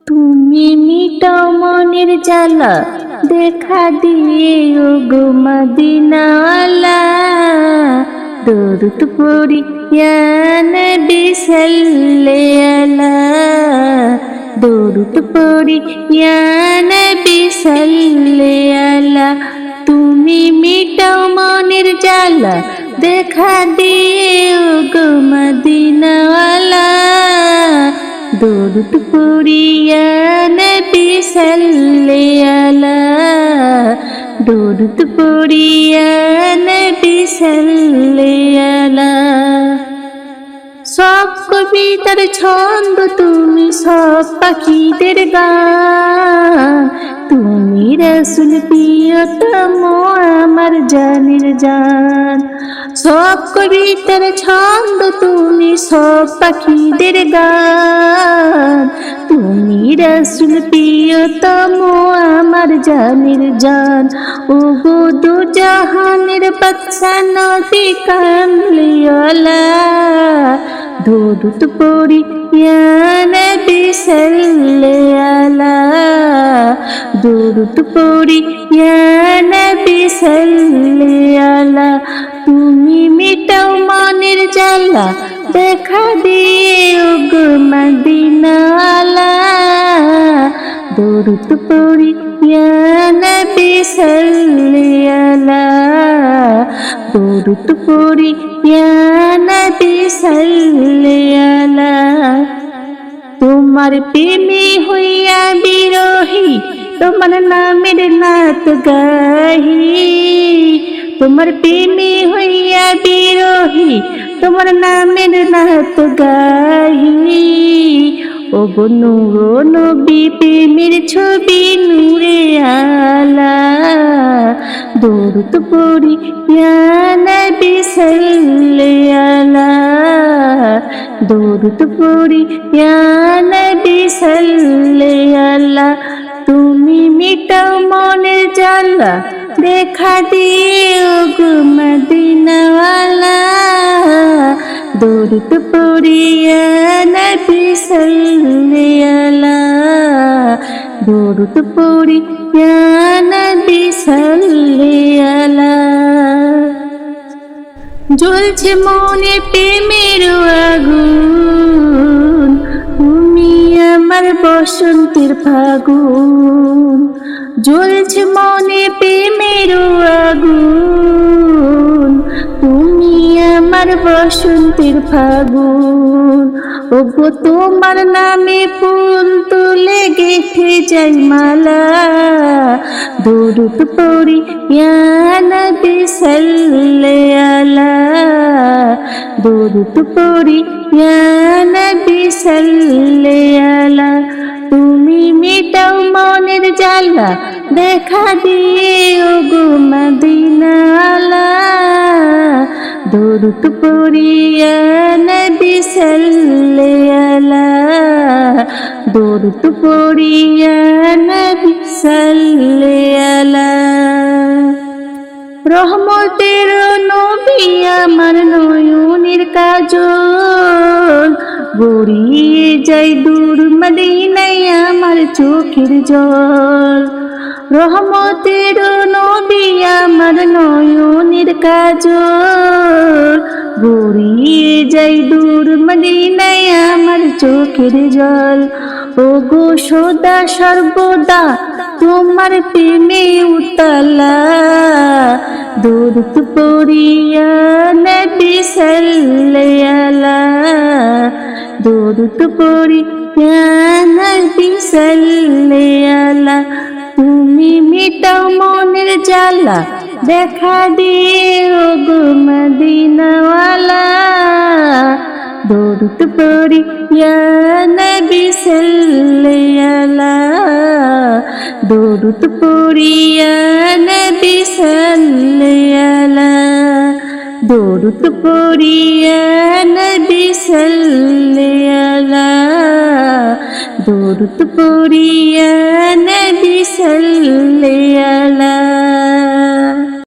তুমি মিটাও মনের জ্বালা, দেখা দিয়ে ও গো মদিনাওয়ালা। দরুদ পড়ি ইয়া নবী সাল্লাল্লাহু আলা, দরুদ পড়ি ইয়া নবী সাল্লাল্লাহু আলা। তুমি মিটাও মনের জ্বালা, দেখা দিয়ে ও গো মদিনাওয়ালা। দরুদ পড়ি ইয়া নবী সাল্লাল্লাহু আলা, দরুদ পড়ি ইয়া নবী সাল্লাল্লাহু আলা। সব কবিতার ছন্দ তুমি, সব পাখিদের গান। তুমি রাসূল প্রিয়তম আমার জানের জান। সব কবিতার ছন্দ তুমি, সব পাখিদের গান। তুমি রাসূল প্রিয়তম আমার জানের জান। ও গো দু জাহানের বাদশা নবী কামলিওয়ালা। দরুদ পড়ি ইয়া নবী সাল্লাল্লাহু আলা, দরুদ পড়ি ইয়া নবী সাল্লাল্লাহু আলা। তুমি মিটাও মনের জ্বালা, দেখা দিয়ে ও গো মদিনাওয়ালা। দরুদ পড়ি ইয়া নবী সাল্লাল্লাহু আলা, দরুদ পড়ি ইয়া নবী সাল্লাল্লাহু আলা। তোমার প্রেমে হইয়া বিরহী, তোমার নামের নাত গাহি। তোমার প্রেমে হইয়া বিরহী, তোমার নামের নাত গাহি। ও গো নূর নবী প্রেমের ছবি নূরে আলা। দরুদ পড়ি ইয়া নবী সাল্লাল্লাহু আলা, দরুদ পড়ি ইয়া নবী সাল্লাল্লাহু আলা। তুমি মিটাও মনের জ্বালা, দেখা দিয়ে ও গো মদিনাওয়ালা। দরুদ পড়ি ইয়া নবী সাল্লাল্লাহু আলা, দরুদ পড়ি ইয়া নবী সাল্লাল্লাহু আলা। জ্বলছে মনে প্রেমের আগুন, তুমি আমার বসন্তের ফাগুন। জ্বলছে মনে প্রেমের আগুন, তুমি আমার বসন্তের ফাগুন। ও গো তোমার নামে ফুল তুলে গেঁথে যাই মালা। দরুদ পড়ি ইয়া নবী সাল্লাল্লাহু আলা, দরুদ পড়ি ইয়া নবী সাল্লাল্লাহু আলা। তুমি মিটাও মনের জ্বালা, দেখা দিয়ে ও গো মদিনাওয়ালা। দরুদ পড়ি ইয়া নবী সাল্লাল্লাহু আলা, দরুদ পড়ি ইয়া নবী সাল্লাল্লাহু আলা। রহমতের নবী আমার নয়নের কাজল, গড়িয়ে যাই দূর মদিনায় আমার চোখের জল। রহমতের নবী আমার নয়নের কাজল, গড়িয়ে যাই দূর মদিনায় আমার চোখের জল। ও গো সদা সর্বদা তোমার প্রেমে উতলা। দরুদ পড়ি ইয়া নবী সাল্লাল্লাহু আলা, দরুদ পড়ি ইয়া নবী সাল্লাল্লাহু আলা। তুমি মিটাও মনের জ্বালা, দেখা দিয়ে ও গো মদিনাওয়ালা। দরুদ পড়ি ইয়া নবী সাল্লাল্লাহু আলা, দরুদ পড়ি ইয়া নবী সাল্লাল্লাহু আলা, দরুদ পড়ি ইয়া নবী সাল্লাল্লাহু আলা, দরুদ পড়ি ইয়া নবী সাল্লাল্লাহু আলা।